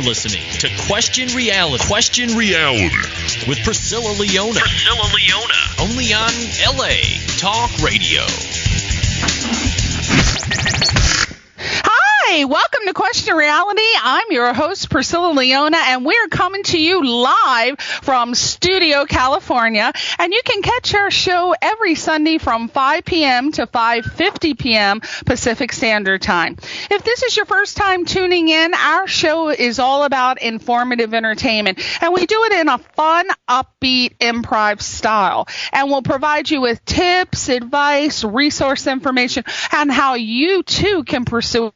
You're listening to Question Reality. Question Reality with Priscilla Leona. Priscilla Leona. Only on LA Talk Radio. Hi, welcome to Question Reality. I'm your host, Priscilla Leona, and we're coming to you live from Studio, California. And you can catch our show every Sunday from 5 p.m. to 5:50 p.m. Pacific Standard Time. If this is your first time tuning in, our show is all about informative entertainment, and we do it in a fun, upbeat, improv style. And we'll provide you with tips, advice, resource information, and how you too can pursue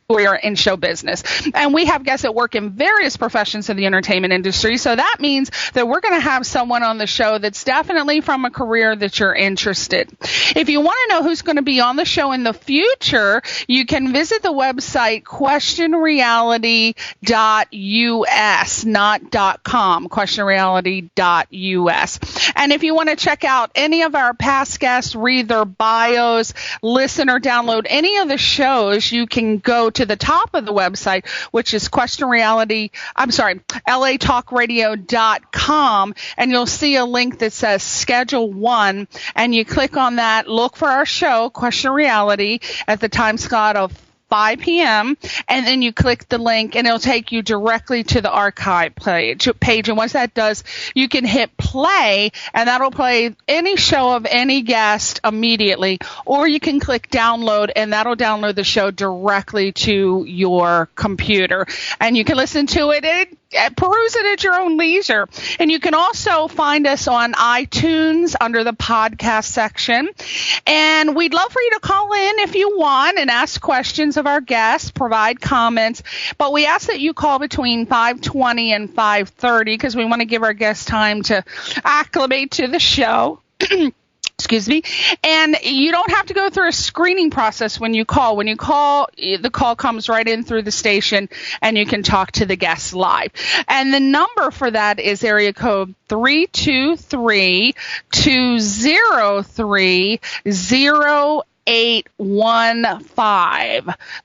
career in show business. And we have guests that work in various professions in the entertainment industry. So that means that we're going to have someone on the show that's definitely from a career that you're interested. If you want to know who's going to be on the show in the future, you can visit the website questionreality.us, not .com, questionreality.us. And if you want to check out any of our past guests, read their bios, listen or download any of the shows, you can go to the top of the website, which is latalkradio.com, and you'll see a link that says Schedule 1, and you click on that, look for our show, Question Reality, at the time slot of 5 p.m., and then you click the link, and it'll take you directly to the archive page. And once that does, you can hit play, and that'll play any show of any guest immediately, or you can click download, and that'll download the show directly to your computer. And you can listen to it and peruse it at your own leisure. And you can also find us on iTunes under the podcast section. And we'd love for you to call in if you want and ask questions of our guests, provide comments. But we ask that you call between 5:20 and 5:30 because we want to give our guests time to acclimate to the show. Excuse me. And you don't have to go through a screening process when you call. When you call, the call comes right in through the station, and you can talk to the guests live. And the number for that is area code 323-203-0815.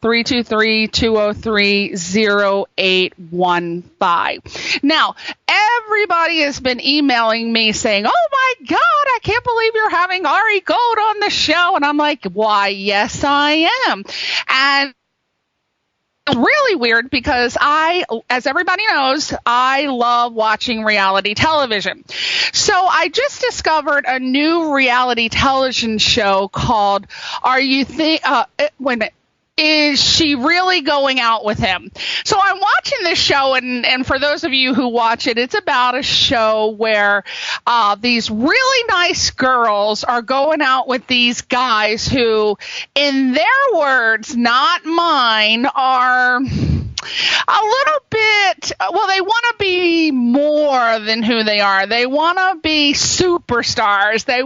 323-203-0815. Now, everybody has been emailing me saying, oh my God, I can't believe you're having ARI Gold on the show. And I'm like, why, yes, I am. And really weird because as everybody knows, I love watching reality television. So I just discovered a new reality television show called Is She Really Going Out With Him? So I'm watching this show, and for those of you who watch it, it's about a show where these really nice girls are going out with these guys who, in their words, not mine, are a little bit, well, they want to be more than who they are. They want to be superstars. They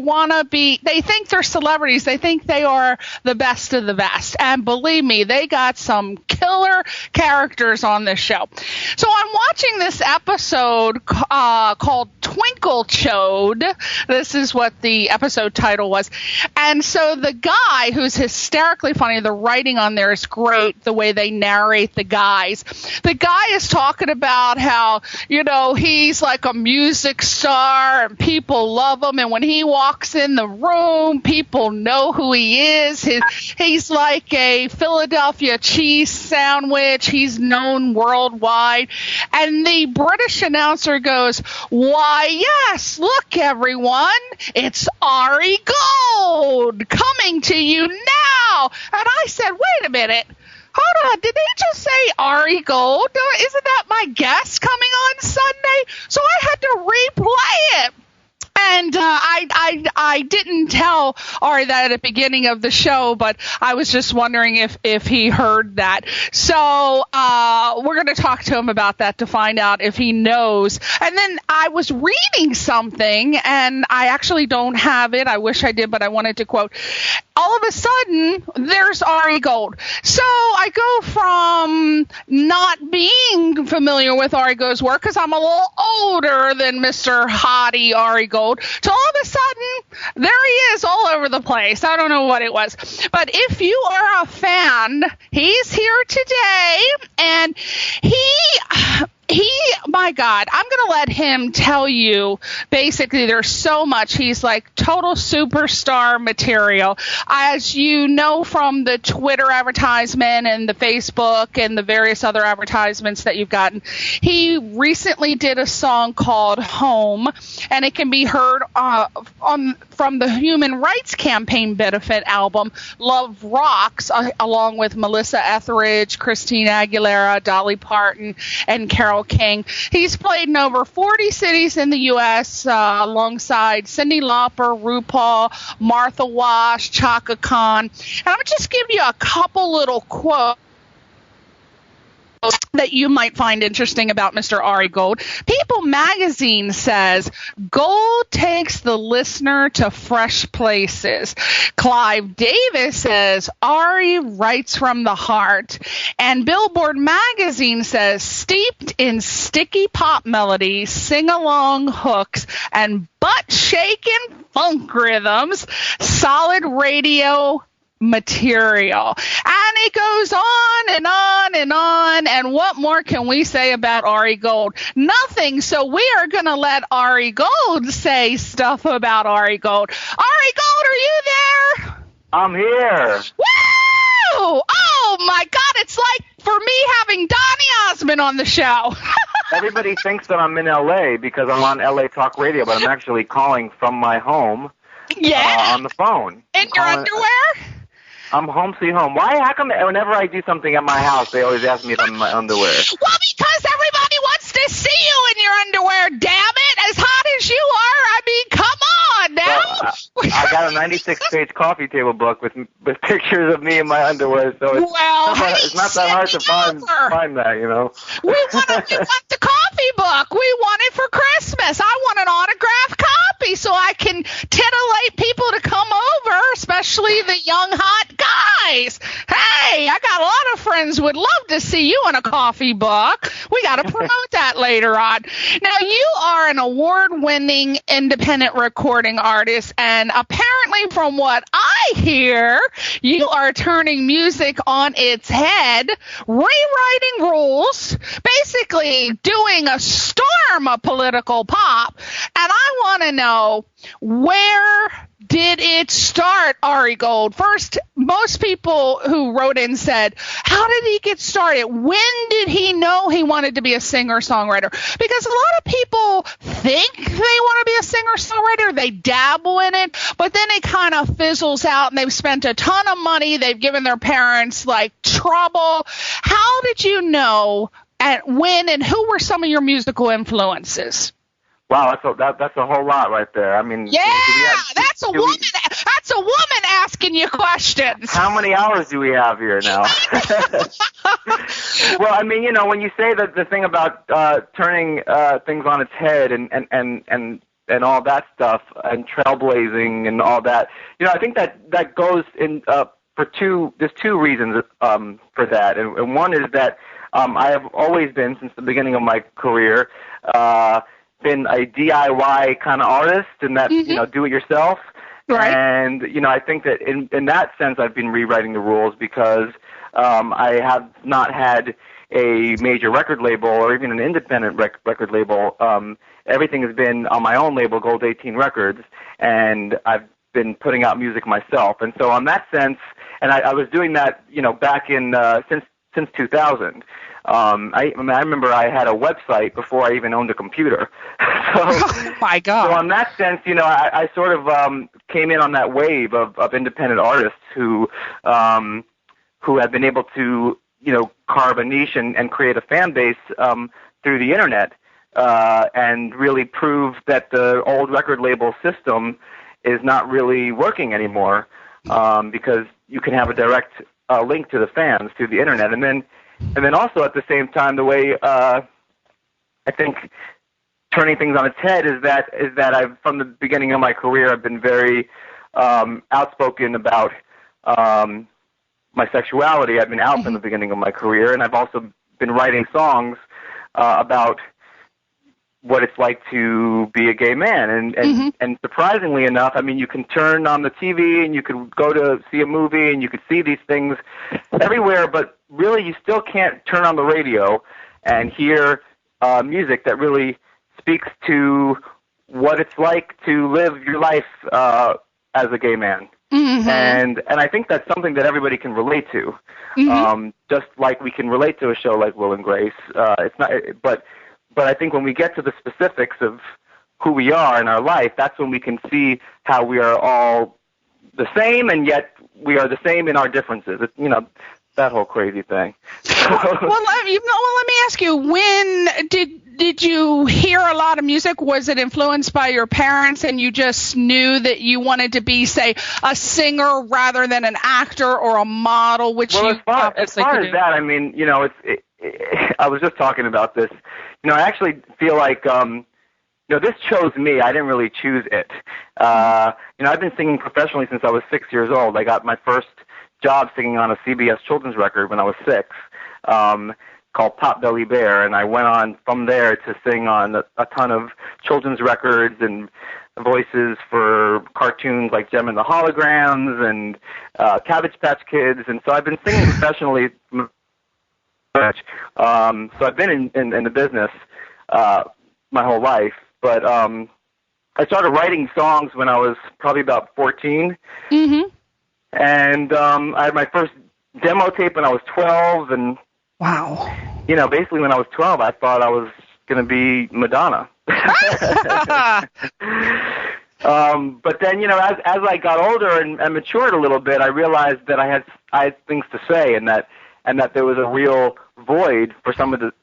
think they're celebrities. They think they are the best of the best. And believe me, they got some killer characters on this show. So I'm watching this episode called Twinkle Chode. This is what the episode title was. And so the guy, who's hysterically funny, the writing on there is great, the way they narrate the guys. The guy is talking about how, he's like a music star and people love him. And when he walks in the room, people know who he is. He's like a Philadelphia cheese sandwich. He's known worldwide. And the British announcer goes, why, yes, look, everyone, it's ARI Gold coming to you now. And I said, wait a minute. Hold on, did they just say ARI Gold? Isn't that my guest coming on Sunday? So I had to replay it. And I didn't tell Ari that at the beginning of the show, but I was just wondering if he heard that. So we're going to talk to him about that to find out if he knows. And then I was reading something, and I actually don't have it. I wish I did, but I wanted to quote. All of a sudden, there's ARI Gold. So I go from not being familiar with ARI Gold's work, because I'm a little older than Mr. Hottie ARI Gold, Gold, to all of a sudden, there he is all over the place. I don't know what it was. But if you are a fan, he's here today, and my God, I'm going to let him tell you, basically, there's so much. He's like total superstar material. As you know from the Twitter advertisement and the Facebook and the various other advertisements that you've gotten, he recently did a song called Home, and it can be heard from the Human Rights Campaign benefit album, Love Rocks, along with Melissa Etheridge, Christina Aguilera, Dolly Parton, and Carole King. He's played in over 40 cities in the U.S. Alongside Cyndi Lauper, RuPaul, Martha Wash, Chaka Khan. And I'm going to just give you a couple little quotes that you might find interesting about Mr. Ari Gold. People magazine says, Gold takes the listener to fresh places. Clive Davis says, Ari writes from the heart. And Billboard magazine says, steeped in sticky pop melodies, sing-along hooks, and butt-shaking funk rhythms, solid radio material. And it goes on and on and on. And what more can we say about Ari Gold? Nothing. So we are going to let Ari Gold say stuff about Ari Gold. Ari Gold, are you there? I'm here. Woo! Oh my God, it's like for me having Donny Osmond on the show. Everybody thinks that I'm in LA because I'm on LA Talk Radio, but I'm actually calling from my home on the phone. In your underwear? I'm home sweet home. Why? How come whenever I do something at my house, they always ask me if I'm in my underwear? Well, because everybody wants to see you in your underwear, damn it. As hot as you are, I mean, come on now. Well, I got a 96-page coffee table book with pictures of me in my underwear, so it's not that hard to find that, you know. We want the coffee book. We want it for Christmas. I want an autographed copy so I can titillate people to come over, especially the young, hot guys. Hey, I got a lot of friends who would love to see you in a coffee book. We got to promote that later on. Now, you are an award-winning independent recording artist, and apparently from what I hear, you are turning music on its head, rewriting rules, basically doing a storm of political pop. And I want to know, where did it start, Ari Gold? First, most people who wrote in said, how did he get started? When did he know he wanted to be a singer-songwriter? Because a lot of people think they want to be a singer-songwriter. They dabble in it, but then it kind of fizzles out, and they've spent a ton of money. They've given their parents, trouble. How did you know, and when, and who were some of your musical influences? Wow, that's a whole lot right there. I mean, that's a woman asking you questions. How many hours do we have here now? Well, I mean, when you say that the thing about turning things on its head and all that stuff and trailblazing and all that, I think that goes in there's two reasons for that, and one is that I have always been, since the beginning of my career, been a DIY kind of artist, and that do it yourself. Right. And I think that in that sense I've been rewriting the rules because I have not had a major record label or even an independent record label. Everything has been on my own label, Gold 18 Records, and I've been putting out music myself. And so on that sense, and I was doing that back in since 2000. I remember I had a website before I even owned a computer. Oh my God! So on that sense, I sort of came in on that wave of independent artists who have been able to carve a niche and create a fan base through the internet and really prove that the old record label system is not really working anymore because you can have a direct link to the fans through the internet, and then also at the same time, the way I think turning things on its head is that I've, from the beginning of my career, I've been very outspoken about my sexuality. I've been out from the beginning of my career, and I've also been writing songs about what it's like to be a gay man. And surprisingly enough, I mean, you can turn on the TV and you can go to see a movie and you can see these things everywhere, but really you still can't turn on the radio and hear music that really speaks to what it's like to live your life as a gay man. And I think that's something that everybody can relate to. Just like we can relate to a show like Will and Grace. It's not, but I think when we get to the specifics of who we are in our life, that's when we can see how we are all the same, and yet we are the same in our differences. It's, you know, that whole crazy thing. Well, let me ask you, when did you hear a lot of music? Was it influenced by your parents and you just knew that you wanted to be, say, a singer rather than an actor or a model, which well, you as far as that, I mean, you know, I was just talking about this. You know, I actually feel like, you know, this chose me. I didn't really choose it. You know, I've been singing professionally since I was 6 years old. I got my first job singing on a CBS children's record when I was 6, called Potbelly Bear, and I went on from there to sing on a ton of children's records and voices for cartoons like Gem and the Holograms and Cabbage Patch Kids, and so I've been singing professionally. So I've been in the business my whole life, but I started writing songs when I was probably about 14, and I had my first demo tape when I was 12, and wow, you know, basically when I was 12, I thought I was going to be Madonna. But then, you know, as I got older and matured a little bit, I realized that I had things to say, and that there was a real void for some of the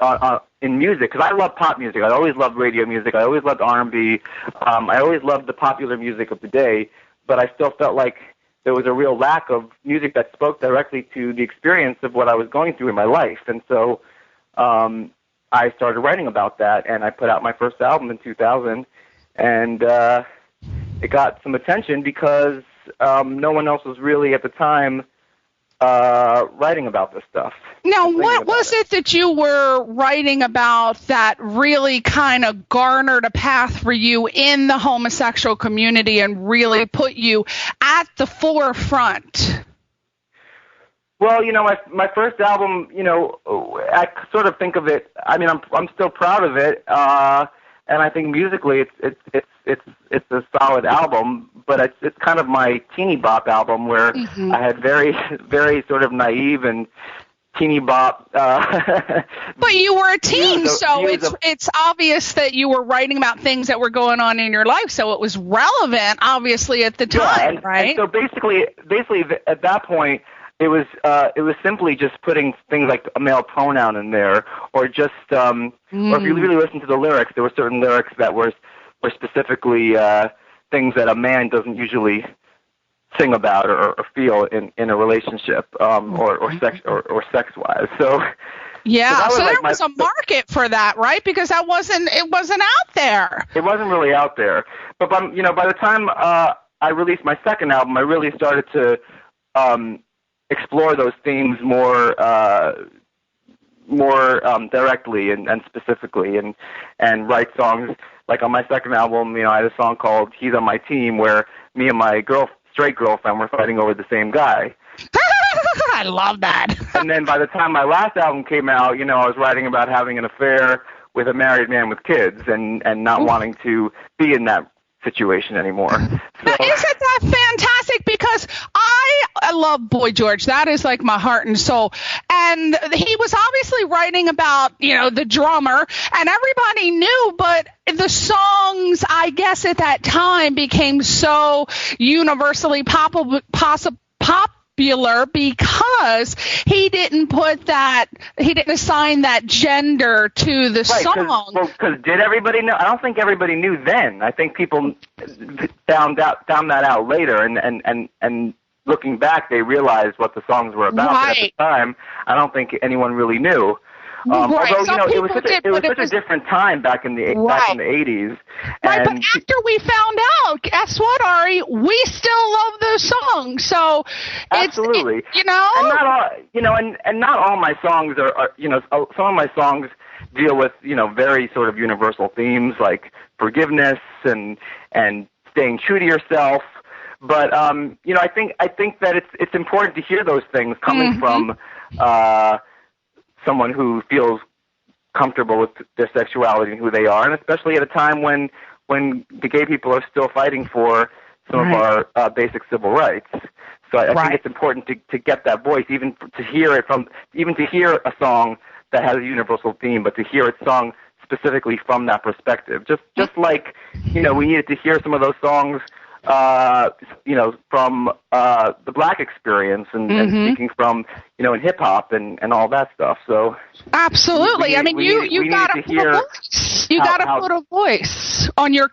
in music, because I love pop music. I always loved radio music. I always loved R&B. I always loved the popular music of the day, but I still felt like there was a real lack of music that spoke directly to the experience of what I was going through in my life. And so I started writing about that, and I put out my first album in 2000, and it got some attention because no one else was really at the time writing about this stuff. Now, what was it that you were writing about that really kind of garnered a path for you in the homosexual community and really put you at the forefront? Well, you know, my first album, you know, I sort of think of it. I mean, I'm still proud of it, and I think musically it's a solid album, but it's kind of my teeny bop album where I had very, very sort of naive and teeny bop. But you were a teen, so it's obvious that you were writing about things that were going on in your life, so it was relevant, obviously, at the time, right? And so basically, at that point, it was simply just putting things like a male pronoun in there, or just, or if you really listen to the lyrics, there were certain lyrics that were specifically things that a man doesn't usually sing about or feel in a relationship, or sex wise. So yeah, so there was a market for that, right? Because it wasn't out there. It wasn't really out there. But you know, by the time I released my second album, I really started to explore those themes more directly and specifically, and write songs. Like on my second album, you know, I had a song called "He's on My Team," where me and my straight girlfriend were fighting over the same guy. I love that. And then by the time my last album came out, you know, I was writing about having an affair with a married man with kids, and not wanting to be in that situation anymore. So, now, isn't that fantastic? Because I love Boy George. That is like my heart and soul. And he was obviously writing about, you know, the drummer, and everybody knew, but the songs, I guess, at that time became so universally popular because he didn't assign that gender to the song. Because did everybody know? I don't think everybody knew then. I think people found that out later, and looking back, they realized what the songs were about. But at the time, I don't think anyone really knew. Although, you know, it was such a different time back in the 80s. Right, but after we found out, guess what, Ari? We still love those songs. So absolutely, you know, and not all, you know, and not all my songs are, you know, some of my songs deal with, very sort of universal themes like forgiveness and staying true to yourself. But I think that it's important to hear those things coming from someone who feels comfortable with their sexuality and who they are, and especially at a time when the gay people are still fighting for some of our basic civil rights. So I think it's important to get that voice, even to hear a song that has a universal theme, but to hear it sung specifically from that perspective. Just like, we needed to hear some of those songs, from the black experience and speaking from, in hip hop and all that stuff. So absolutely. You got to put a voice. You got to put a voice on your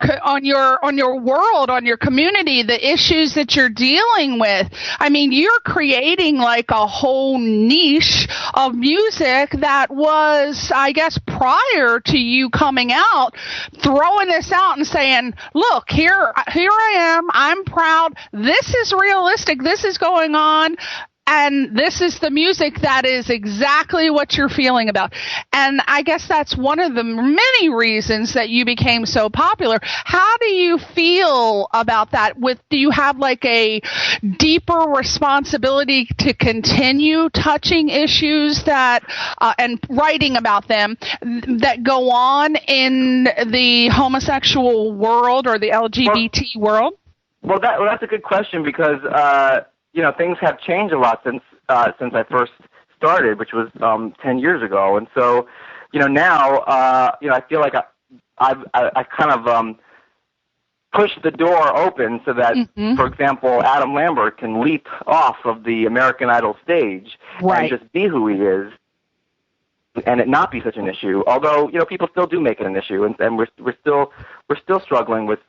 world, on your community, the issues that you're dealing with. You're creating like a whole niche of music that was, I guess, prior to you coming out, throwing this out and saying, look, here I am. I'm proud. This is realistic. This is going on. And this is the music that is exactly what you're feeling about. And I guess that's one of the many reasons that you became so popular. How do you feel about that? Do you have like a deeper responsibility to continue touching issues that and writing about them that go on in the homosexual world or the LGBT world? Well, that's a good question because things have changed a lot since I first started, which was 10 years ago, and so now I feel like I kind of pushed the door open so that, for example, Adam Lambert can leap off of the American Idol stage and just be who he is, and it not be such an issue. Although people still do make it an issue, and we're still struggling with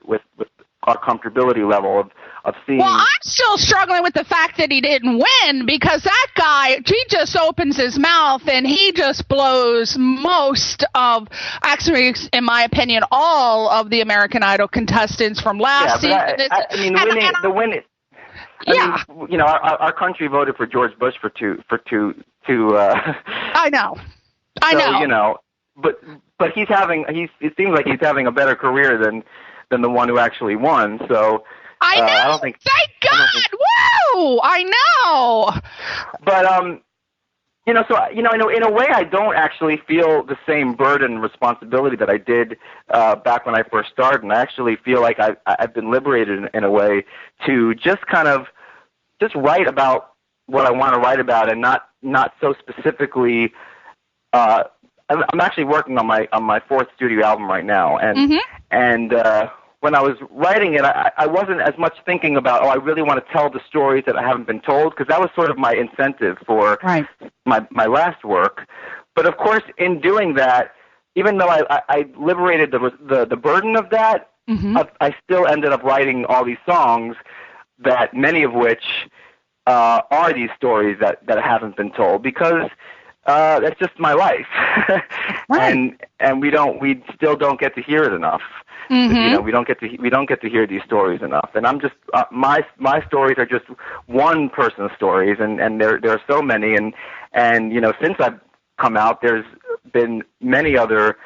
our comfortability level of seeing. Well, I'm still struggling with the fact that he didn't win, because that guy, he just opens his mouth and he just blows most of, actually, in my opinion, all of the American Idol contestants from last season. Our country voted for George Bush for two. I know. But it seems like he's having a better career than the one who actually won. So I know. I don't think. Thank God! Woo! I know. But in a way, I don't actually feel the same burden and responsibility that I did back when I first started. And I actually feel like I've been liberated in a way to just kind of just write about what I want to write about, and not so specifically. I'm actually working on my fourth studio album right now, and when I was writing it, I wasn't as much thinking about, I really want to tell the stories that I haven't been told, because that was sort of my incentive for my last work. But of course, in doing that, even though I liberated the burden of that, I still ended up writing all these songs, that many of which are these stories that haven't been told, because that's just my life. and we still don't get to hear it enough. We don't get to hear these stories enough. And I'm just my stories are just one person's stories, and there are so many. And since I've come out, there's been many other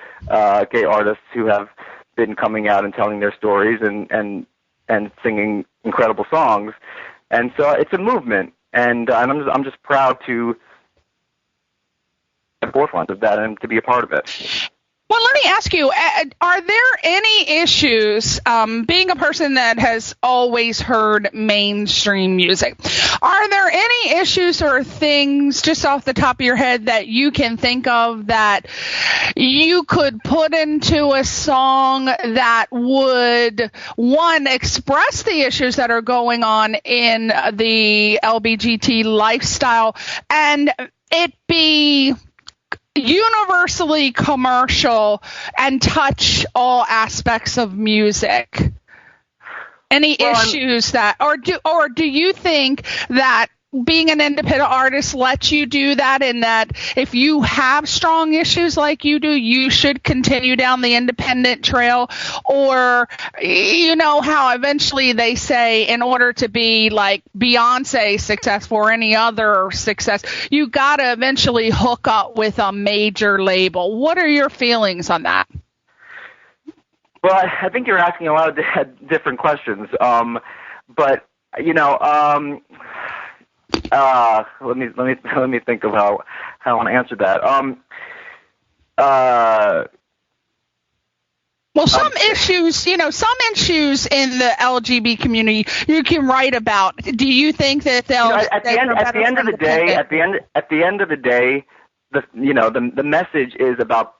gay artists who have been coming out and telling their stories and singing incredible songs. And so it's a movement, and I'm just proud to the forefront of that and to be a part of it. Well, let me ask you, are there any issues, being a person that has always heard mainstream music, are there any issues or things just off the top of your head that you can think of that you could put into a song that would, one, express the issues that are going on in the LGBT lifestyle, and it be universally commercial and touch all aspects of music? Any issues that, or do you think that being an independent artist lets you do that, and that if you have strong issues like you do, you should continue down the independent trail? Or you know how eventually they say in order to be like Beyonce successful or any other success, you got to eventually hook up with a major label. What are your feelings on that? Well, I think you're asking a lot of different questions. But you know, let me think of how I want to answer that. Well, some issues in the LGBT community you can write about. Do you think that they'll at the end of the day, the message is about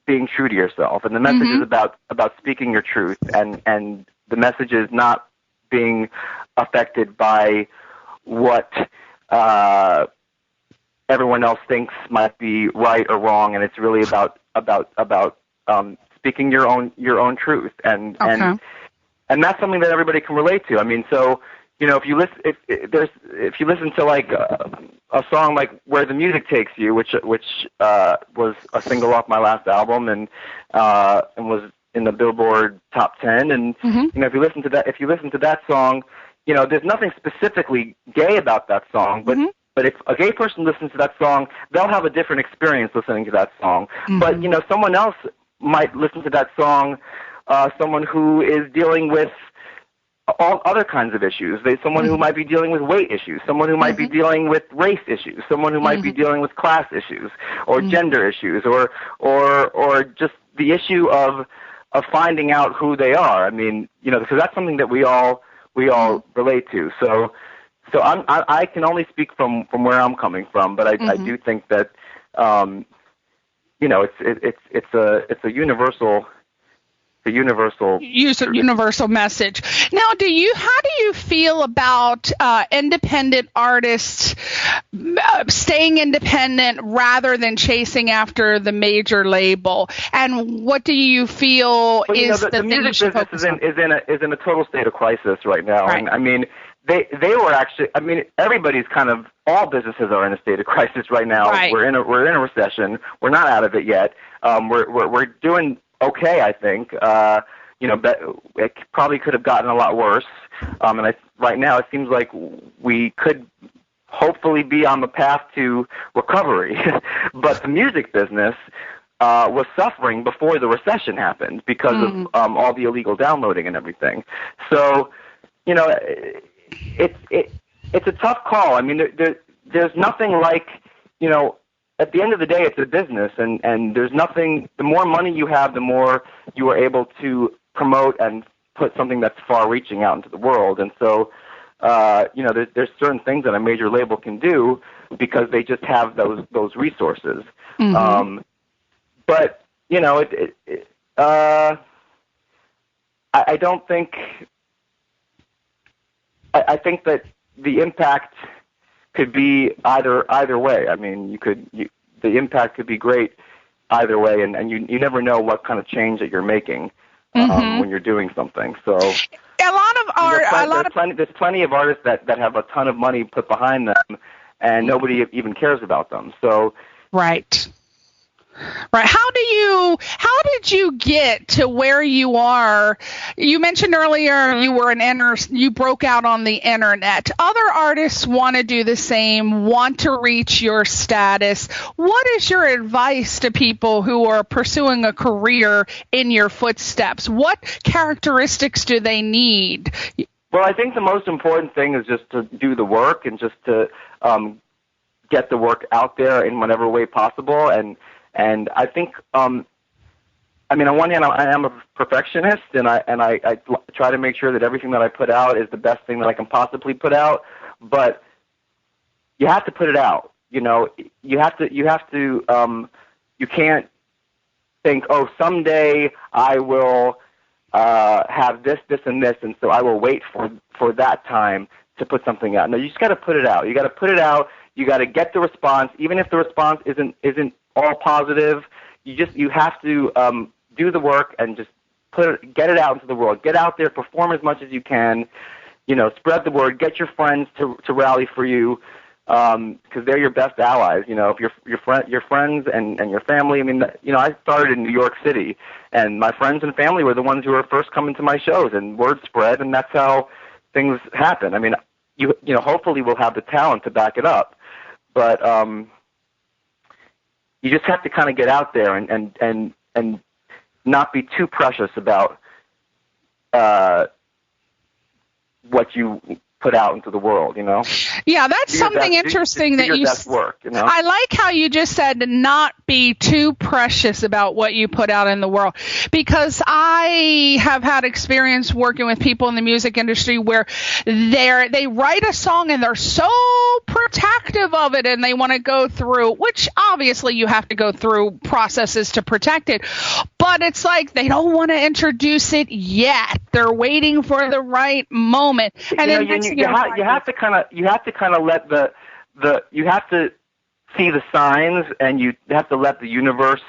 being true to yourself, and the message is about speaking your truth, and the message is not being affected by what everyone else thinks might be right or wrong, and it's really about speaking your own truth, and that's something that everybody can relate to. I mean, so if you listen to like a song like "Where the Music Takes You," which was a single off my last album, and was in the Billboard Top 10, and if you listen to that song, there's nothing specifically gay about that song, but if a gay person listens to that song, they'll have a different experience listening to that song. But someone else might listen to that song, someone who is dealing with all other kinds of issues. Someone who might be dealing with weight issues, someone who might be dealing with race issues, someone who might be dealing with class issues or gender issues, or just the issue of finding out who they are. I mean, because that's something that we all relate to. So I can only speak from where I'm coming from, but I do think that it's a universal message. Now, how do you feel about independent artists staying independent rather than chasing after the major label? And what do you feel the music business is in a total state of crisis right now? Right. And I mean, they were actually. I mean, everybody's kind of, all businesses are in a state of crisis right now. Right. We're in a recession. We're not out of it yet. We're doing okay, I think. But it probably could have gotten a lot worse. And right now it seems like we could hopefully be on the path to recovery. But the music business was suffering before the recession happened because of all the illegal downloading and everything. So, it's a tough call. I mean, there's nothing like, at the end of the day, it's a business, and there's nothing. The more money you have, the more you are able to promote and put something that's far-reaching out into the world. And so, there's certain things that a major label can do because they just have those resources. But I don't think. I think that the impact could be either way. I mean, the impact could be great either way, and you never know what kind of change that you're making when you're doing something. So there's plenty of artists that have a ton of money put behind them, and nobody even cares about them. So right. How did you get to where you are? You mentioned earlier you broke out on the internet. Other artists want to do the same, want to reach your status. What is your advice to people who are pursuing a career in your footsteps? What characteristics do they need? Well, I think the most important thing is just to do the work and just to get the work out there in whatever way possible. And I think, on one hand, I am a perfectionist, and I try to make sure that everything that I put out is the best thing that I can possibly put out. But you have to put it out. You have to. You can't think, oh, someday I will have this, and this, and so I will wait for that time to put something out. No, you just got to put it out. You got to put it out. You got to get the response, even if the response isn't all positive. You have to do the work and just get it out into the world. Get out there, perform as much as you can, spread the word, get your friends to rally for you, because they're your best allies. If your friends and your family. I mean, I started in New York City, and my friends and family were the ones who were first coming to my shows, and word spread, and that's how things happen. I mean, hopefully we'll have the talent to back it up, but you just have to kind of get out there and not be too precious about what you put out into the world, Yeah, that's something interesting that you best work, I like how you just said to not be too precious about what you put out in the world, because I have had experience working with people in the music industry where they write a song and they're so protective of it, and they want to go through, which obviously you have to go through processes to protect it, but it's like they don't want to introduce it yet. They're waiting for the right moment, and then you have to kind of let you have to see the signs, and you have to let the universe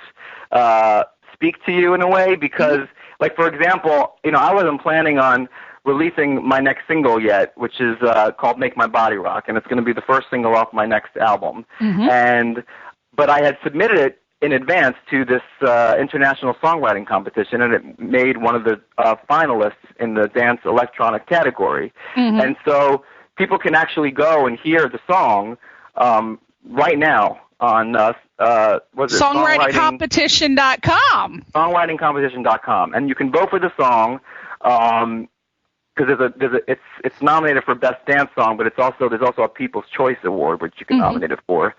speak to you in a way, because, like, for example, I wasn't planning on releasing my next single yet, which is called "Make My Body Rock," and it's going to be the first single off my next album. But I had submitted it in advance to this international songwriting competition, and it made one of the finalists in the dance electronic category. And so people can actually go and hear the song right now on songwritingcompetition.com. Songwritingcompetition.com, and you can vote for the song because it's nominated for Best Dance Song, but there's also a People's Choice Award, which you can nominate it for.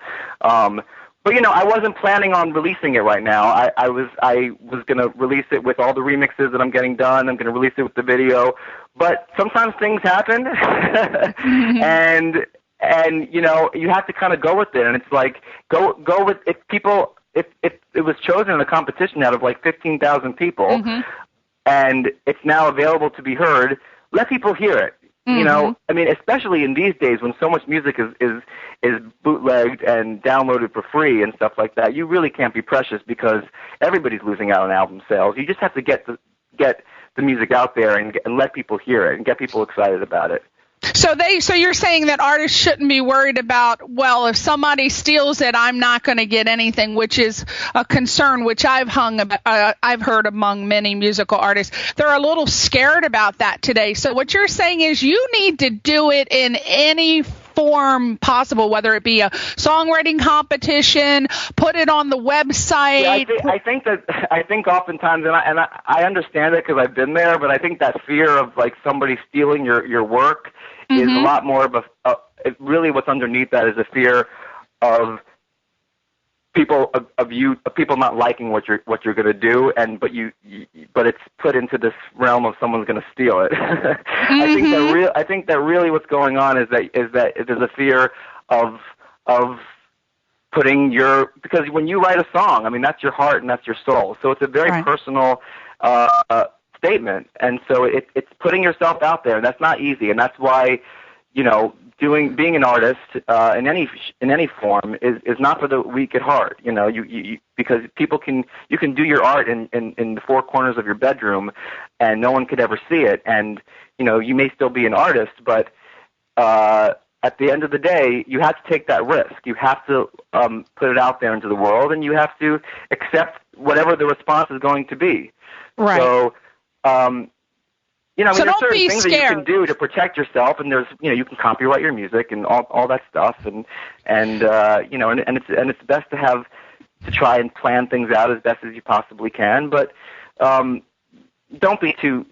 But I wasn't planning on releasing it right now. I was going to release it with all the remixes that I'm getting done. I'm going to release it with the video. But sometimes things happen, and you have to kind of go with it. And it's like go with if it was chosen in a competition out of like 15,000 people, and it's now available to be heard. Let people hear it. I mean, especially in these days when so much music is bootlegged and downloaded for free and stuff like that, you really can't be precious because everybody's losing out on album sales. You just have to get the music out there and let people hear it and get people excited about it. So you're saying that artists shouldn't be worried about, well, if somebody steals it, I'm not going to get anything, which is a concern which I've heard among many musical artists. They're a little scared about that today. So what you're saying is you need to do it in any form possible, whether it be a songwriting competition, put it on the website. Yeah, I think oftentimes, and I understand it because I've been there, but I think that fear of like somebody stealing your work is a lot more of really what's underneath that is a fear of people people not liking what you're going to do, but it's put into this realm of someone's going to steal it. I think that really what's going on is that there's a fear of putting because when you write a song, I mean that's your heart and that's your soul, so it's a very personal statement, and so it's putting yourself out there, and that's not easy, and that's why being an artist in any form is not for the weak at heart. Because you can do your art in the four corners of your bedroom, and no one could ever see it, and you may still be an artist, but at the end of the day, you have to take that risk. You have to put it out there into the world, and you have to accept whatever the response is going to be. Right. So, there's certain things scared. that you can do to protect yourself, and there's, you can copyright your music and all that stuff, and it's best to try and plan things out as best as you possibly can, but don't be too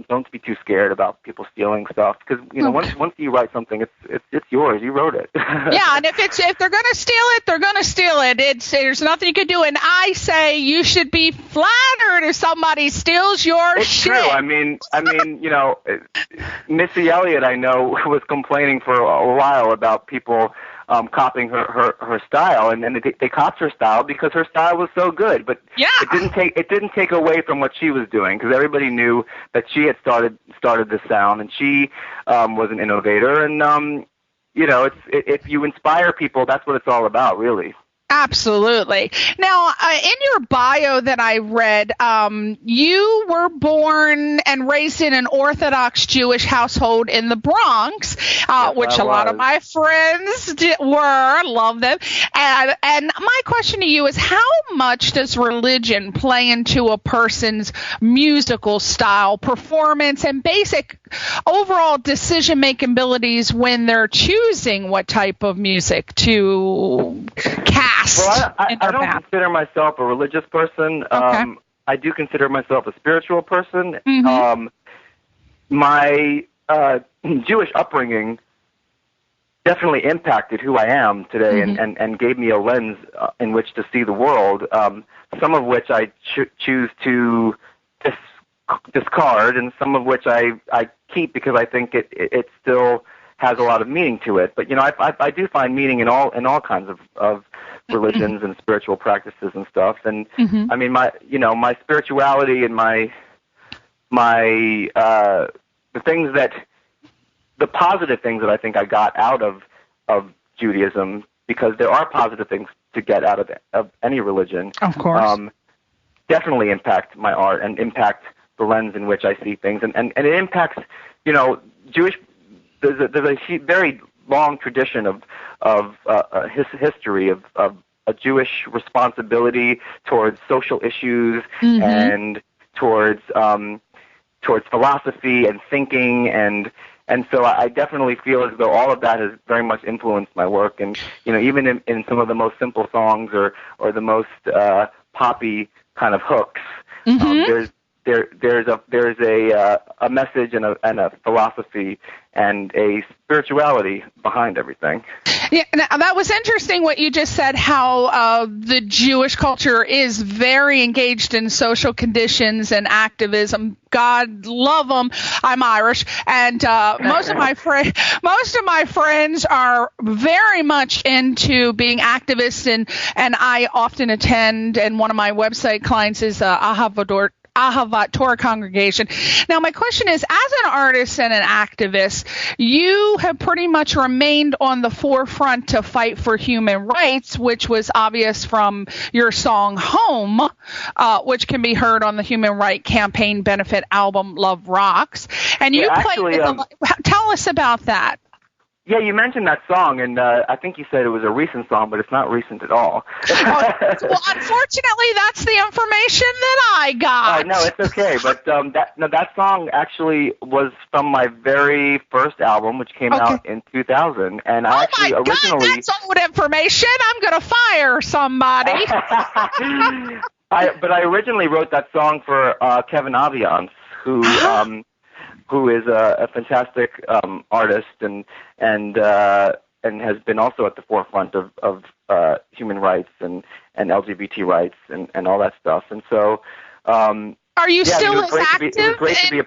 don't be too scared about people stealing stuff, because once you write something, it's yours. You wrote it. Yeah, and if they're going to steal it, they're going to steal it. There's nothing you can do. And I say you should be flattered if somebody steals your shit. It's true. I mean, Missy Elliott, I know, was complaining for a while about people copying her style, and they copied her style because her style was so good. But it didn't take away from what she was doing, because everybody knew that she had started this sound, and she was an innovator. And if you inspire people, that's what it's all about, really. Absolutely. Now, in your bio that I read, you were born and raised in an Orthodox Jewish household in the Bronx, which a lot of my friends were. Love them. And my question to you is, how much does religion play into a person's musical style, performance, and basic overall decision-making abilities when they're choosing what type of music to cast? Well, I don't consider myself a religious person. Okay. I do consider myself a spiritual person. Mm-hmm. My Jewish upbringing definitely impacted who I am today, Mm-hmm. and gave me a lens in which to see the world, some of which I choose to discard, and some of which I keep because I think it still has a lot of meaning to it. But, I do find meaning in all kinds of religions and spiritual practices and stuff. And Mm-hmm. I mean, my spirituality and the positive things that I think I got out of Judaism, because there are positive things to get out of any religion. Of course. Definitely impact my art and impact the lens in which I see things. And it impacts, Jewish, there's a very long tradition of history of a Jewish responsibility towards social issues Mm-hmm. and towards philosophy and thinking, and so I definitely feel as though all of that has very much influenced my work. And even in some of the most simple songs or the most poppy kind of hooks, Mm-hmm. there's a message and a philosophy and a spirituality behind everything. Yeah, now that was interesting what you just said, how the Jewish culture is very engaged in social conditions and activism. God love them. I'm Irish, and most of my friends are very much into being activists, and I often attend, and one of my website clients is Ahavat Torah congregation. Now, my question is, as an artist and an activist, you have pretty much remained on the forefront to fight for human rights, which was obvious from your song Home, which can be heard on the Human Rights Campaign benefit album Love Rocks. And you tell us about that. Yeah, you mentioned that song, and I think you said it was a recent song, but it's not recent at all. Well, unfortunately, that's the information that I got. No, it's okay. But that song actually was from my very first album, which came out in 2000. And I actually originally. God, that's old information. I'm going to fire somebody. But I originally wrote that song for Kevin Aviance, who is a fantastic artist and has been also at the forefront of human rights and LGBT rights and all that stuff. And so, are you still as active? It was great to be a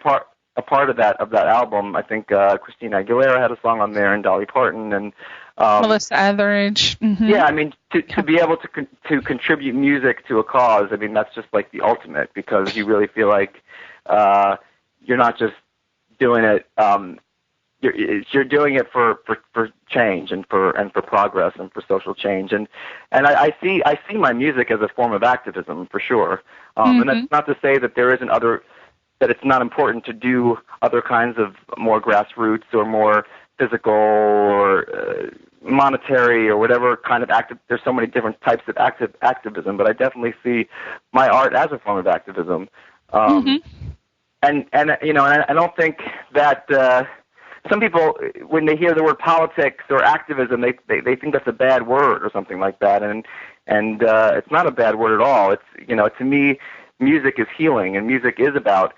part of that album. I think Christina Aguilera had a song on there, and Dolly Parton, and Melissa Etheridge. Mm-hmm. Yeah, I mean, to be able to contribute music to a cause, I mean, that's just like the ultimate, because you really feel like you're not just doing it. You're doing it for change and for progress and for social change, and I see my music as a form of activism for sure. And that's not to say that there isn't that it's not important to do other kinds of more grassroots or more physical or monetary or whatever kind of active. There's so many different types of activism, but I definitely see my art as a form of activism. And I don't think that some people, when they hear the word politics or activism, they think that's a bad word or something like that, and it's not a bad word at all. It's to me, music is healing, and music is about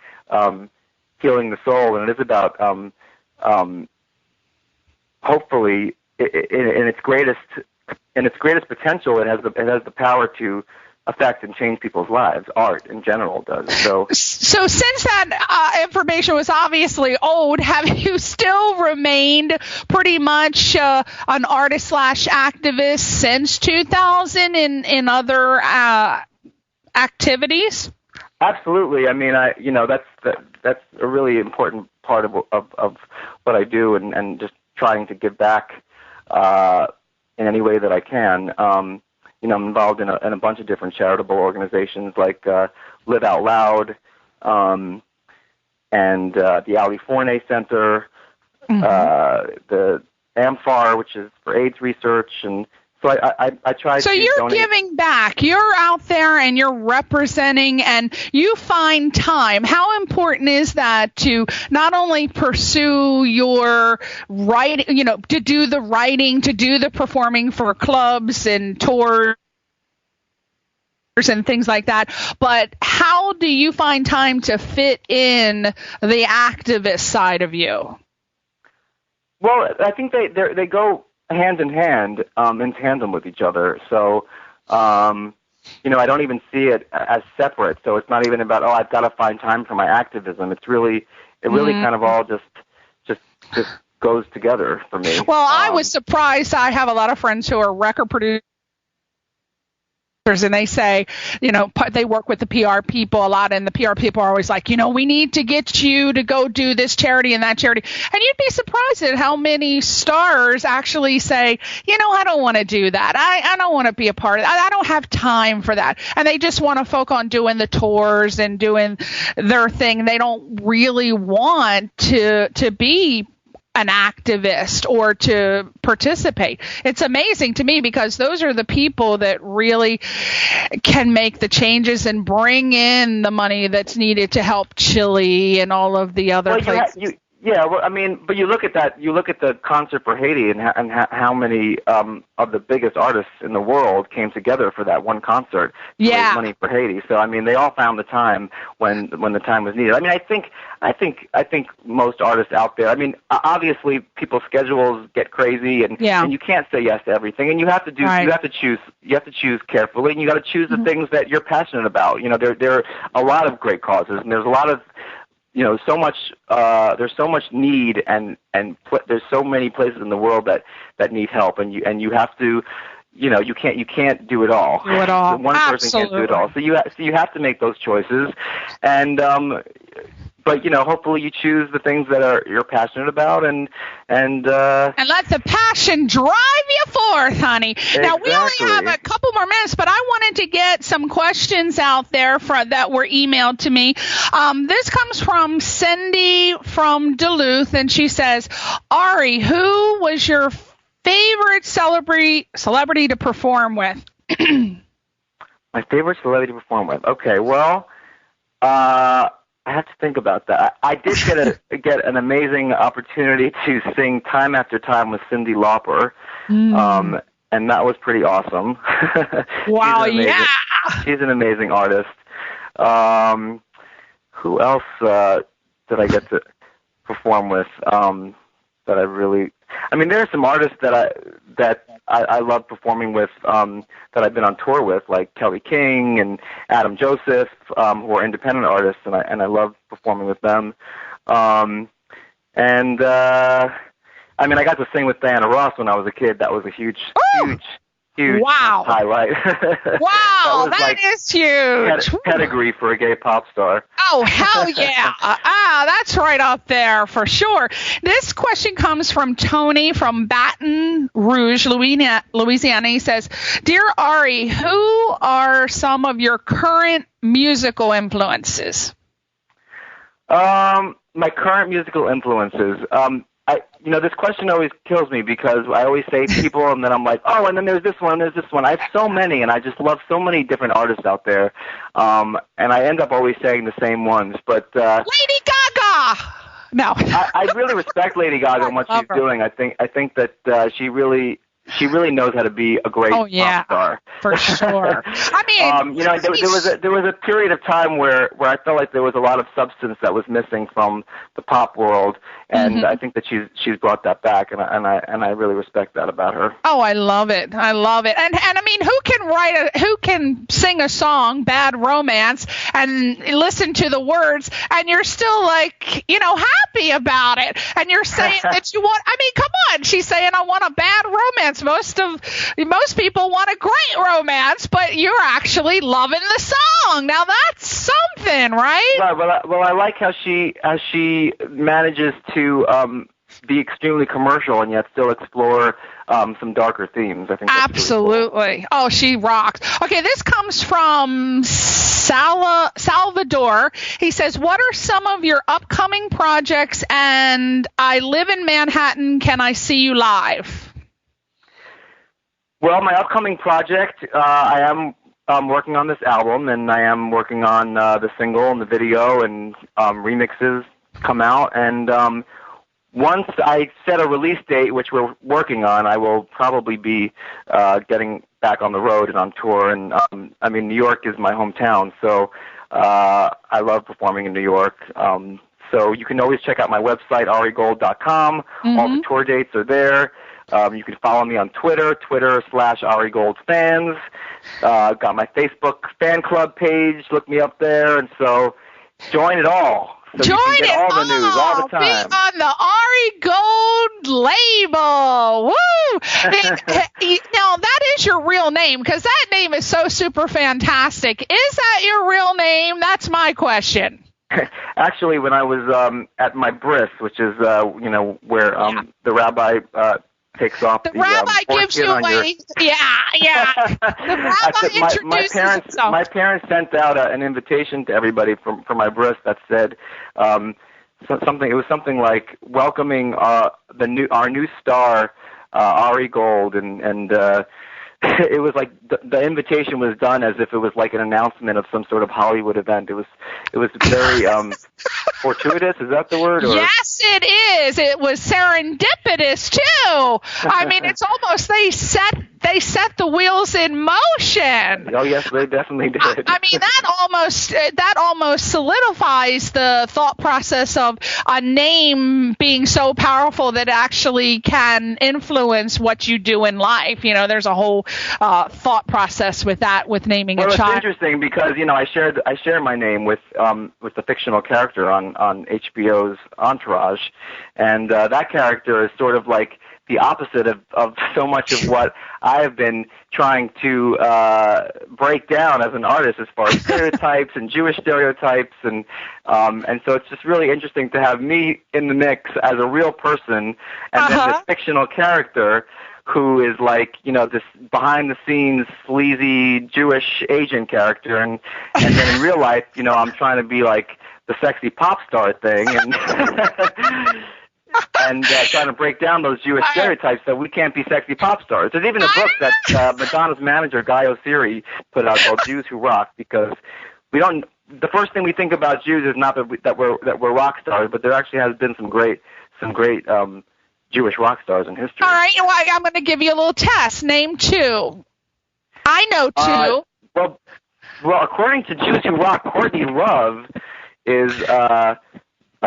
healing the soul, and it is about hopefully in its greatest potential, it has the power to affect and change people's lives. Art in general does. So since that information was obviously old, have you still remained pretty much an artist / activist since 2000 in other activities? Absolutely. I mean, that's a really important part of what I do, and just trying to give back in any way that I can. I'm involved in a bunch of different charitable organizations like Live Out Loud, and the Ali Forney Center, the AMFAR, which is for AIDS research, and so I try to. So you're donate. giving back. You're out there and you're representing, and you find time. How important is that to not only pursue your writing, to do the writing, to do the performing for clubs and tours and things like that, but how do you find time to fit in the activist side of you? Well, I think they go hand in hand, in tandem with each other. So, I don't even see it as separate. So it's not even about, I've got to find time for my activism. It really kind of all just goes together for me. Well, I was surprised. I have a lot of friends who are record producers, and they say, they work with the PR people a lot, and the PR people are always like, we need to get you to go do this charity and that charity. And you'd be surprised at how many stars actually say, I don't want to do that. I don't want to be a part of that. I don't have time for that. And they just want to focus on doing the tours and doing their thing. They don't really want to be an activist or to participate. It's amazing to me because those are the people that really can make the changes and bring in the money that's needed to help Chile and all of the other places. But you look at that. You look at the concert for Haiti and how many of the biggest artists in the world came together for that one concert to raise money for Haiti. So they all found the time when the time was needed. I think most artists out there. Obviously people's schedules get crazy, and you can't say yes to everything, and you have to do. Right. You have to choose carefully, and you got to choose the things that you're passionate about. There are a lot of great causes, and there's a lot of so much. There's so much need, and there's so many places in the world that need help, and you have to. You can't do it all. One person can't do it all. So you have to make those choices, and but hopefully you choose the things that you're passionate about, and let the passion drive you forth, honey. Exactly. Now we only have a couple more minutes, but I wanted to get some questions out there that were emailed to me. This comes from Cindy from Duluth, and she says, Ari, who was your favorite celebrity to perform with? My favorite celebrity to perform with. Okay, well, I have to think about that. I did get an amazing opportunity to sing Time After Time with Cyndi Lauper, and that was pretty awesome. Wow, She's an amazing artist. Who else did I get to perform with that I really... there are some artists that I love performing with that I've been on tour with, like Kelly King and Adam Joseph, who are independent artists, and I love performing with them. I got to sing with Diana Ross when I was a kid. That was a huge highlight. Wow, that is huge. Pedigree for a gay pop star. Oh, hell yeah. That's right up there for sure. This question comes from Tony from Baton Rouge, Louisiana. He says, Dear Ari, who are some of your current musical influences? My current musical influences. This question always kills me because I always say people, and then I'm like, and then there's this one, there's this one. I have so many, and I just love so many different artists out there, and I end up always saying the same ones. But Lady Gaga. No, I really respect Lady Gaga and what she's doing. I think that she really knows how to be a great pop star. For sure. There was a period of time where I felt like there was a lot of substance that was missing from the pop world, and I think that she's brought that back, and I really respect that about her. Oh, I love it. And who can sing a song, Bad Romance, and listen to the words, and you're still happy about it, and you're saying that you want. Come on, she's saying I want a bad romance. Most people want a great romance, but you're actually loving the song. Now that's something, right? Right. Well, I like how she manages to be extremely commercial and yet still explore some darker themes. I think that's absolutely. Really cool. Oh, she rocks. Okay, this comes from Salvador. He says, "What are some of your upcoming projects? And I live in Manhattan. Can I see you live?" Well, my upcoming project, I am working on this album, and I am working on the single and the video, and remixes come out. And once I set a release date, which we're working on, I will probably be getting back on the road and on tour. And I mean, New York is my hometown, so I love performing in New York. So you can always check out my website, arigold.com. All the tour dates are there. You can follow me on Twitter, Twitter/AriGoldFans. Got my Facebook fan club page. Look me up there. And so join it all. So Join you can get all the news all the time. Be on the Ari Gold label. Woo! Now, that is your real name, because that name is so super fantastic. Is that your real name? That's my question. Actually, when I was at my bris, which is, where the rabbi takes off the rabbi gives you away. Yeah. The rabbi introduces himself. My parents sent out an invitation to everybody for my bris that said something. It was something like welcoming our new star, Ari Gold, and it was like the invitation was done as if it was like an announcement of some sort of Hollywood event. It was very fortuitous. Is that the word? Or? Yes, it is. It was serendipitous too. I mean, it's almost they set the wheels in motion. Oh yes, they definitely did. I mean, that almost solidifies the thought process of a name being so powerful that it actually can influence what you do in life. You know, there's a whole thought process with that, with naming a child. Well, it's interesting because I share my name with the fictional character on HBO's Entourage, and that character is sort of like the opposite of so much of what I have been trying to break down as an artist, as far as stereotypes and Jewish stereotypes, and so it's just really interesting to have me in the mix as a real person, and then this fictional character who is like, this behind-the-scenes sleazy Jewish agent character, and then in real life, I'm trying to be like the sexy pop star thing, and and trying to break down those Jewish stereotypes that we can't be sexy pop stars. There's even a book that Madonna's manager, Guy O'Siri, put out called Jews Who Rock, because the first thing we think about Jews is not that we're rock stars, but there actually has been some great Jewish rock stars in history. All right, well, I'm going to give you a little test. Name two. I know two. Well, according to Jews Who Rock, Courtney Love is a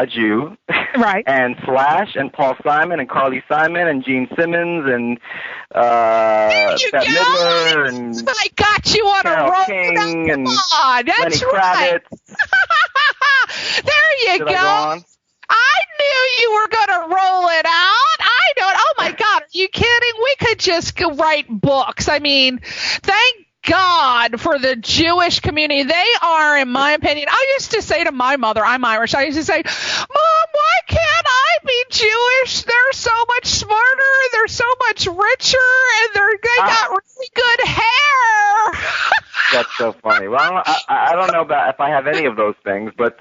Jew. Right. And Slash and Paul Simon and Carly Simon and Gene Simmons and Bette Midler and I got you on Carole a roll. King and That's Lenny right. Kravitz. There you Did go. I go on? I knew you were going to roll it out. I don't. Oh, my God. Are you kidding? We could just go write books. I mean, thank God for the Jewish community. They are, in my opinion, I used to say to my mother, I'm Irish, I used to say, Mom, why can't I be Jewish? They're so much smarter, they're so much richer, and they got really good hair. That's so funny. Well, I don't know about if I have any of those things, but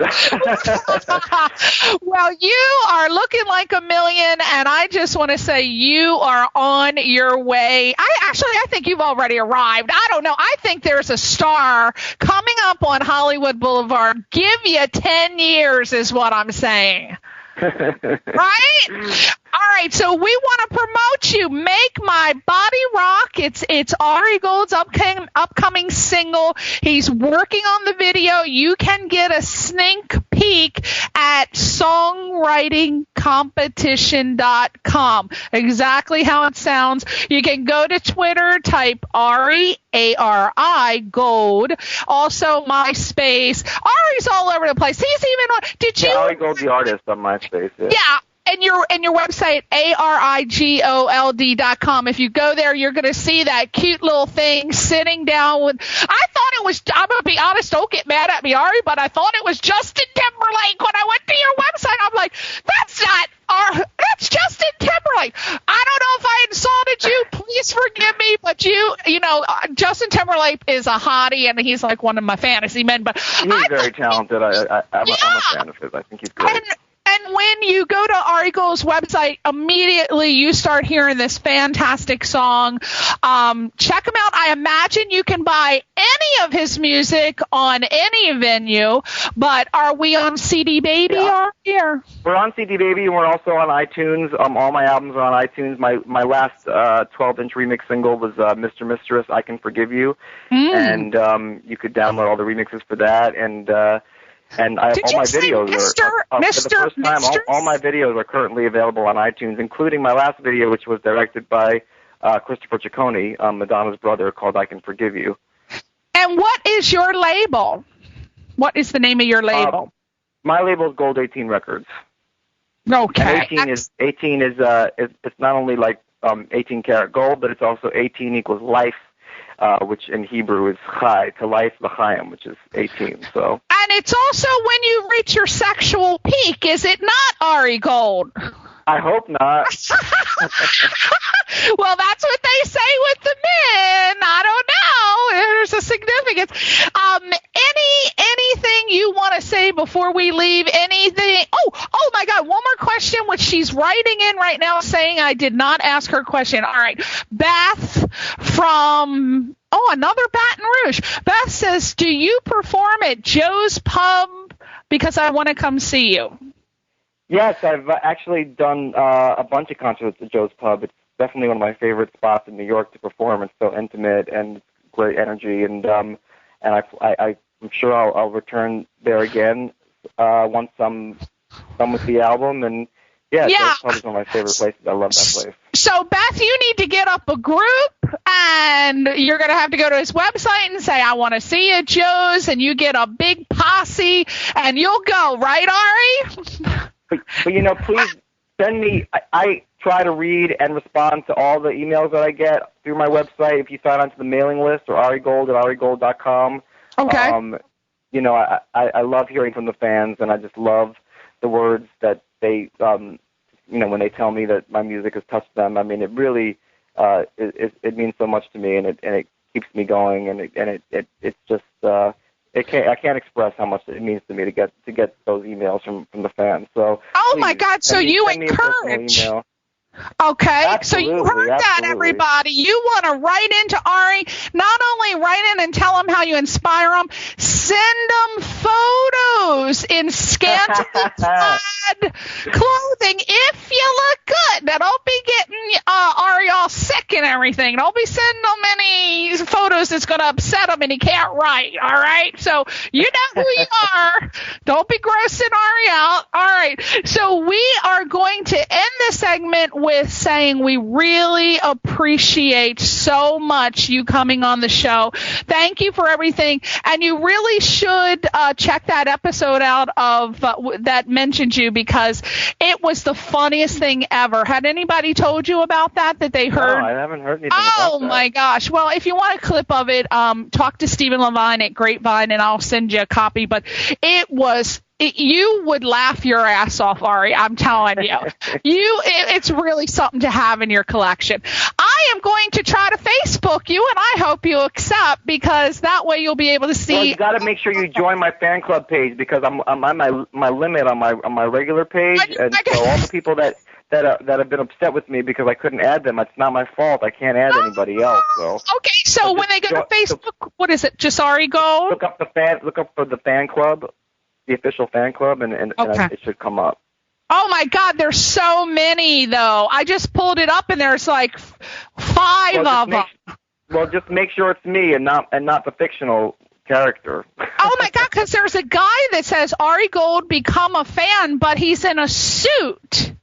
well, you are looking like a million, and I just want to say you are on your way. I think you've already arrived. I don't know. I think there's a star coming up on Hollywood Boulevard. Give you 10 years is what I'm saying. Right? All right, so we want to promote you. Make My Body Rock. It's Ari Gold's upcoming single. He's working on the video. You can get a sneak peek at songwritingcompetition.com. Exactly how it sounds. You can go to Twitter, type Ari, ARI, Gold. Also, MySpace. Ari's all over the place. He's even on. Did you? Ari Gold, the artist on MySpace. Yeah. your website, ARIGOLD.com. If you go there, you're going to see that cute little thing sitting down with, I thought it was, I'm going to be honest, don't get mad at me, Ari, but I thought it was Justin Timberlake when I went to your website. I'm like, that's Justin Timberlake. I don't know if I insulted you. Please forgive me, but Justin Timberlake is a hottie, and he's like one of my fantasy men. But he's very talented. I'm a fan of his. I think he's great. And when you go to Ari Gold's website, immediately you start hearing this fantastic song. Check him out. I imagine you can buy any of his music on any venue, but are we on CD Baby? Yeah. We're on CD Baby, and we're also on iTunes. All my albums are on iTunes. My last 12-inch remix single was Mr. Mistress, I Can Forgive You, and you could download all the remixes for that, and all my videos for the first time. All my videos are currently available on iTunes, including my last video, which was directed by Christopher Ciccone, Madonna's brother, called "I Can Forgive You." And what is your label? What is the name of your label? My label is Gold 18 Records. Okay. And 18 is it's not only like 18 karat gold, but it's also 18 equals life. Which in Hebrew is chai, to life, l'chaim, which is 18. So. And it's also when you reach your sexual peak, is it not, Ari Gold? I hope not. Well, that's what they say with the men. I don't know. There's a significance. Anything you want to say before we leave? Anything? Oh my God. One more question, which she's writing in right now saying I did not ask her question. All right. Beth from, another Baton Rouge. Beth says, do you perform at Joe's Pub? Because I want to come see you. Yes, I've actually done a bunch of concerts at Joe's Pub. It's definitely one of my favorite spots in New York to perform. It's so intimate and great energy, and I'm sure I'll return there again once I'm done with the album. And Joe's Pub is one of my favorite places. I love that place. So, Beth, you need to get up a group, and you're going to have to go to his website and say, I want to see you at Joe's, and you get a big posse, and you'll go, right, Ari? But please send me. I try to read and respond to all the emails that I get through my website. If you sign on to the mailing list or arigold at arigold.com. Okay. I love hearing from the fans, and I just love the words that they, when they tell me that my music has touched them. I mean, it really, it means so much to me, and it keeps me going, and it's just. I can't express how much it means to me to get those emails from the fans. So, please, my God! So you encourage. Okay, absolutely, so you heard that, everybody. You want to write into Ari, not only write in and tell him how you inspire them, send them photos in scantily clad clothing if you look good. Now, don't be getting Ari all sick and everything. Don't be sending them any photos that's going to upset him and he can't write, all right? So you know who you are. Don't be grossing Ari out. All right, so we are going to end this segment with saying we really appreciate so much you coming on the show. Thank you for everything. And you really should check that episode out of that mentioned you, because it was the funniest thing ever. Had anybody told you about that they heard? No, I haven't heard anything about that. My gosh. Well, if you want a clip of it, talk to Stephen Levine at Grapevine and I'll send you a copy. But you would laugh your ass off, Ari. I'm telling you. It's really something to have in your collection. I am going to try to Facebook you, and I hope you accept, because that way you'll be able to see. Well, you got to make sure you join my fan club page, because I'm on my limit on my regular page, and so all the people that have been upset with me because I couldn't add them, it's not my fault. I can't add anybody else. So. Okay, so when they go to Facebook, what is it? Just Ari Gold? Look up for the fan club. The official fan club, and it should come up. Oh my God, there's so many though. I just pulled it up and there's like 5 of them. Just make sure it's me and not the fictional character. Oh my God, because there's a guy that says Ari Gold become a fan, but he's in a suit.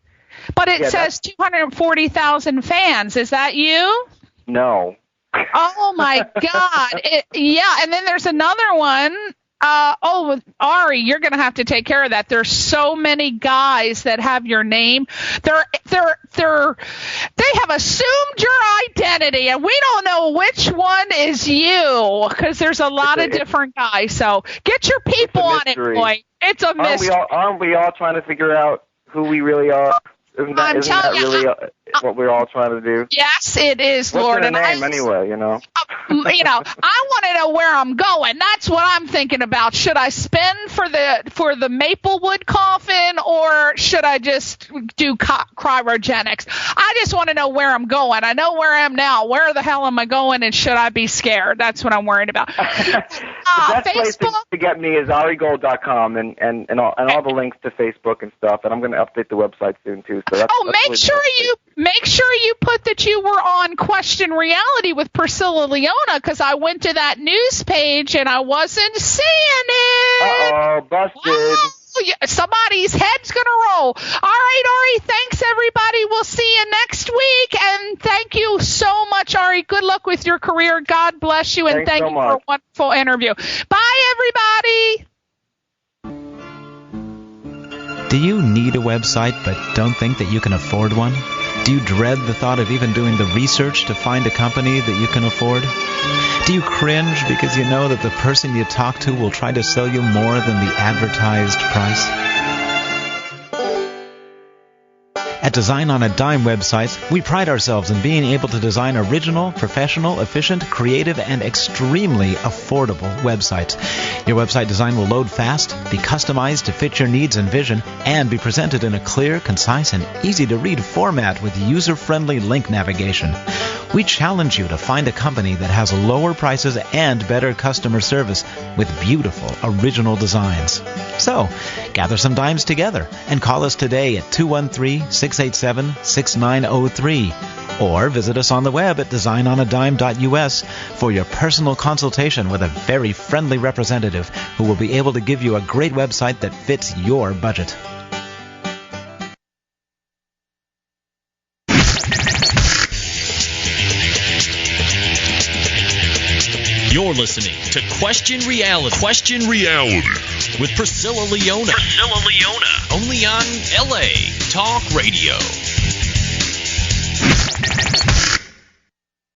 But it says 240,000 fans. Is that you? No. Oh my God. And then there's another one. With Ari, you're going to have to take care of that. There's so many guys that have your name. They have assumed your identity, and we don't know which one is you because there's a lot of different guys. So get your people on it, boy. It's a mystery. Aren't we all trying to figure out who we really are? Isn't that really what we're all trying to do? Yes, it is, Lord. What's their name anyway, I want to know where I'm going. That's what I'm thinking about. Should I spend for the Maplewood coffin, or should I just do cryogenics? I just want to know where I'm going. I know where I am now. Where the hell am I going, and should I be scared? That's what I'm worried about. The best place to get me is arigold.com and all the links to Facebook and stuff. And I'm going to update the website soon too. So make sure you put that you were on Question Reality with Priscilla Leona, because I went to that news page and I wasn't seeing it. Uh-oh, busted. Oh, somebody's head's going to roll. All right, Ari, thanks, everybody. We'll see you next week. And thank you so much, Ari. Good luck with your career. God bless you. And thank you for a wonderful interview. Bye, everybody. Do you need a website but don't think that you can afford one? Do you dread the thought of even doing the research to find a company that you can afford? Do you cringe because you know that the person you talk to will try to sell you more than the advertised price? At Design on a Dime websites, we pride ourselves in being able to design original, professional, efficient, creative, and extremely affordable websites. Your website design will load fast, be customized to fit your needs and vision, and be presented in a clear, concise, and easy-to-read format with user-friendly link navigation. We challenge you to find a company that has lower prices and better customer service with beautiful, original designs. So, gather some dimes together and call us today at 213-687-6903 or visit us on the web at designonadime.us for your personal consultation with a very friendly representative who will be able to give you a great website that fits your budget. You're listening to Question Reality. Question Reality with Priscilla Leona. Only on LA Talk Radio.